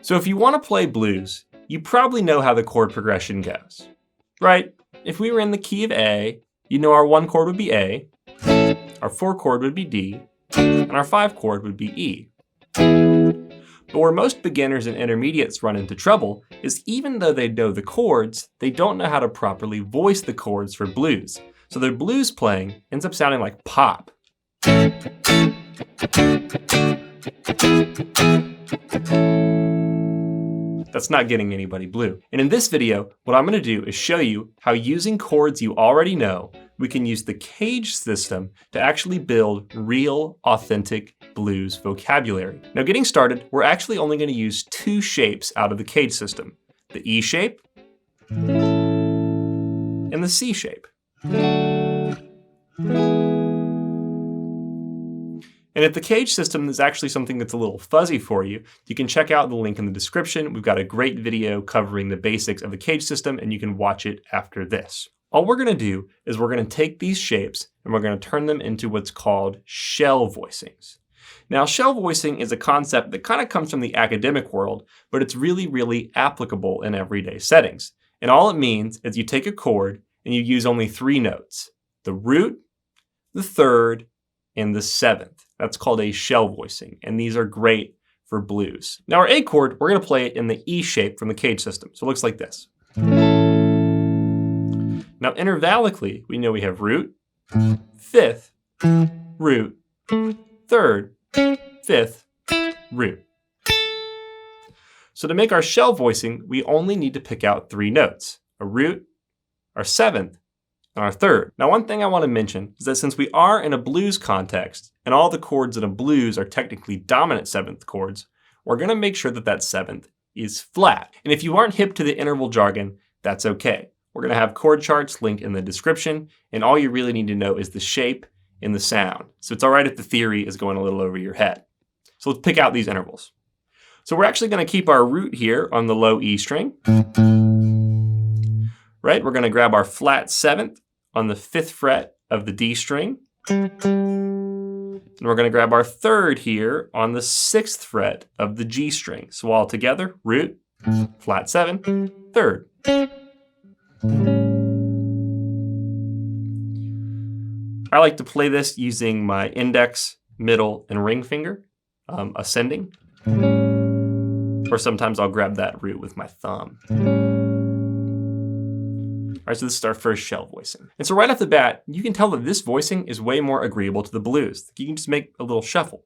So if you want to play blues, you probably know how the chord progression goes, right? If we were in the key of A, you know our 1 chord would be A, our 4 chord would be D, and our 5 chord would be E. But where most beginners and intermediates run into trouble is even though they know the chords, they don't know how to properly voice the chords for blues. So their blues playing ends up sounding like pop. That's not getting anybody blue. And in this video, what I'm gonna do is show you how using chords you already know, we can use the Cage system to actually build real, authentic blues vocabulary. Now getting started, we're actually only gonna use 2 shapes out of the Cage system, the E shape and the C shape. And if the Cage system is actually something that's a little fuzzy for you, you can check out the link in the description. We've got a great video covering the basics of the Cage system, and you can watch it after this. All we're gonna do is we're gonna take these shapes and we're gonna turn them into what's called shell voicings. Now, shell voicing is a concept that kind of comes from the academic world, but it's really, really applicable in everyday settings. And all it means is you take a chord and you use only 3 notes, the root, the third, and the 7th. That's called a shell voicing, and these are great for blues. Now our A chord, we're gonna play it in the E shape from the Cage system. So it looks like this. Now intervallically, we know we have root, 5th, root, 3rd, 5th, root. So to make our shell voicing, we only need to pick out 3 notes, a root, our 7th, and our 3rd. Now one thing I want to mention is that since we are in a blues context, and all the chords in a blues are technically dominant 7th chords, we're gonna make sure that that 7th is flat. And if you aren't hip to the interval jargon, that's okay. We're gonna have chord charts linked in the description, and all you really need to know is the shape and the sound. So it's all right if the theory is going a little over your head. So let's pick out these intervals. So we're actually gonna keep our root here on the low E string. Right, we're gonna grab our flat 7th on the 5th fret of the D string. And we're gonna grab our 3rd here on the 6th fret of the G string. So all together, root, flat 7, 3rd. I like to play this using my index, middle, and ring finger, ascending. Or sometimes I'll grab that root with my thumb. All right, so this is our first shell voicing. And so right off the bat, you can tell that this voicing is way more agreeable to the blues. You can just make a little shuffle.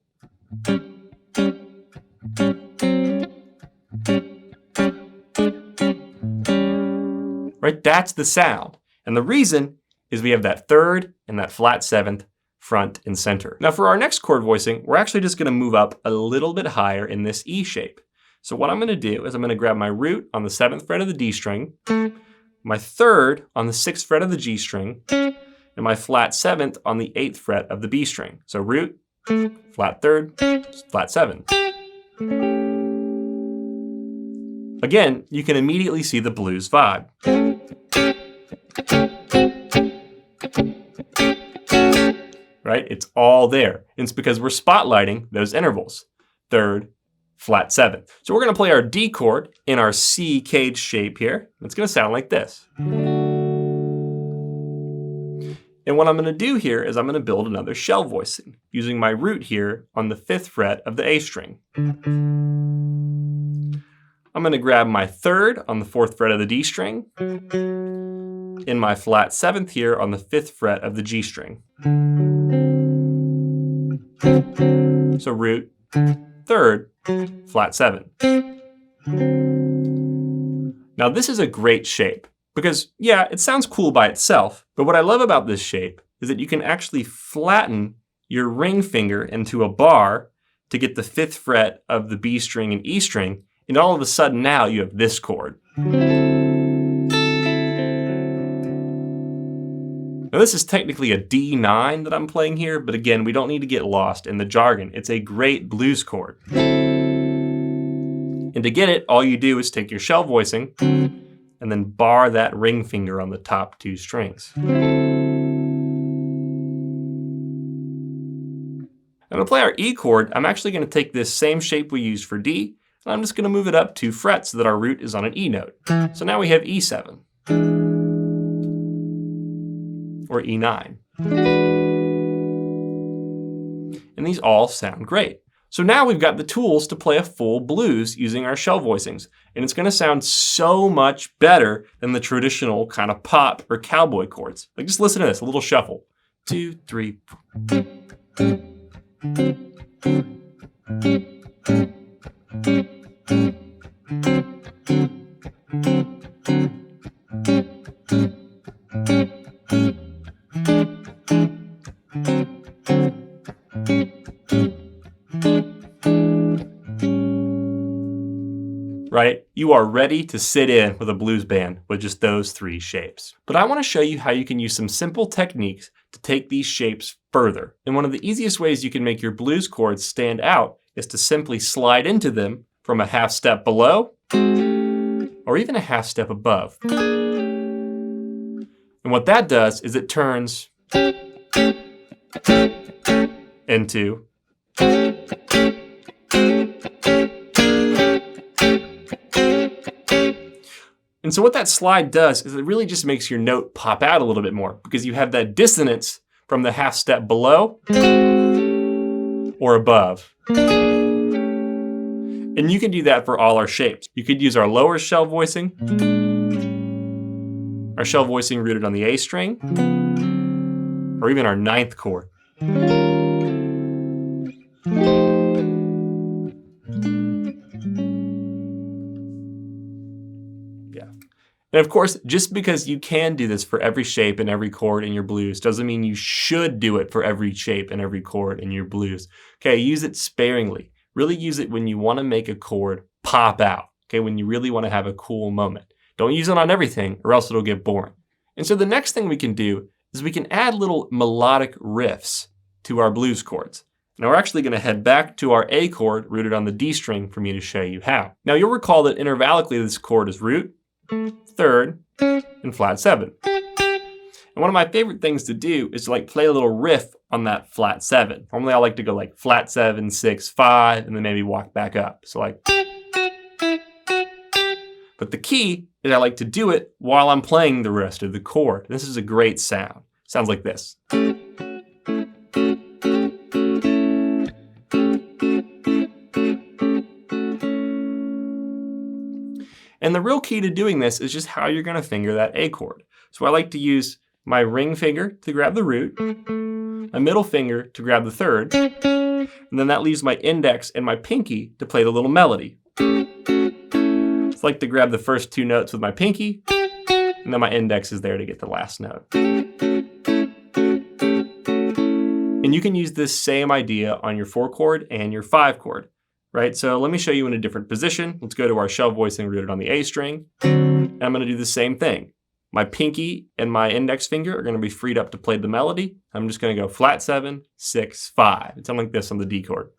Right, that's the sound. And the reason is we have that 3rd and that flat 7th front and center. Now for our next chord voicing, we're actually just gonna move up a little bit higher in this E shape. So what I'm gonna do is I'm gonna grab my root on the 7th fret of the D string, my 3rd on the 6th fret of the G string, and my flat 7th on the 8th fret of the B string. So root, flat 3rd, flat 7. Again, you can immediately see the blues vibe. Right? It's all there. And it's because we're spotlighting those intervals. 3rd, flat 7. So we're gonna play our D chord in our C Cage shape here. It's gonna sound like this. And what I'm gonna do here is I'm gonna build another shell voicing using my root here on the 5th fret of the A string. I'm gonna grab my 3rd on the 4th fret of the D string and my flat 7th here on the 5th fret of the G string. So root, 3rd, flat 7. Now this is a great shape because yeah, it sounds cool by itself, but what I love about this shape is that you can actually flatten your ring finger into a bar to get the 5th fret of the B string and E string, and all of a sudden now you have this chord. Now this is technically a D9 that I'm playing here, but again, we don't need to get lost in the jargon. It's a great blues chord. And to get it, all you do is take your shell voicing and then bar that ring finger on the top 2 strings. Now to play our E chord, I'm actually gonna take this same shape we used for D, And I'm just going to move it up 2 frets so that our root is on an E note. So now we have E7 or E9. And these all sound great. So now we've got the tools to play a full blues using our shell voicings. And it's going to sound so much better than the traditional kind of pop or cowboy chords. Like, just listen to this, a little shuffle. 2, 3, 4. Right? You are ready to sit in with a blues band with just those 3 shapes. But I want to show you how you can use some simple techniques to take these shapes further. And one of the easiest ways you can make your blues chords stand out is to simply slide into them from a half step below or even a half step above. And what that does is it turns into And so what that slide does is it really just makes your note pop out a little bit more because you have that dissonance from the half step below or above. And you can do that for all our shapes. You could use our lower shell voicing, our shell voicing rooted on the A string, or even our 9th chord. And of course, just because you can do this for every shape and every chord in your blues doesn't mean you should do it for every shape and every chord in your blues. Okay, use it sparingly. Really use it when you want to make a chord pop out. Okay, when you really want to have a cool moment. Don't use it on everything or else it'll get boring. And so the next thing we can do is we can add little melodic riffs to our blues chords. Now we're actually going to head back to our A chord rooted on the D string for me to show you how. Now you'll recall that intervallically this chord is root, 3rd, and flat 7. And one of my favorite things to do is to like play a little riff on that flat 7. Normally I like to go like flat 7, 6, 5, and then maybe walk back up. So like, but the key is I like to do it while I'm playing the rest of the chord. This is a great sound. Sounds like this. And the real key to doing this is just how you're going to finger that A chord. So I like to use my ring finger to grab the root, my middle finger to grab the 3rd, and then that leaves my index and my pinky to play the little melody. I like to grab the first 2 notes with my pinky, and then my index is there to get the last note. And you can use this same idea on your 4 chord and your 5 chord. Right, so let me show you in a different position. Let's go to our shell voicing rooted on the A string. And I'm going to do the same thing. My pinky and my index finger are going to be freed up to play the melody. I'm just going to go flat 7, 6, 5. It sounds like this on the D chord.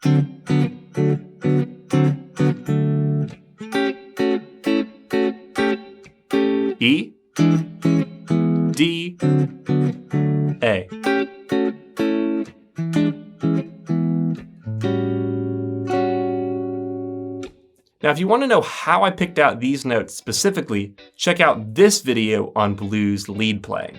E, D, A. Now, if you want to know how I picked out these notes specifically, check out this video on blues lead playing.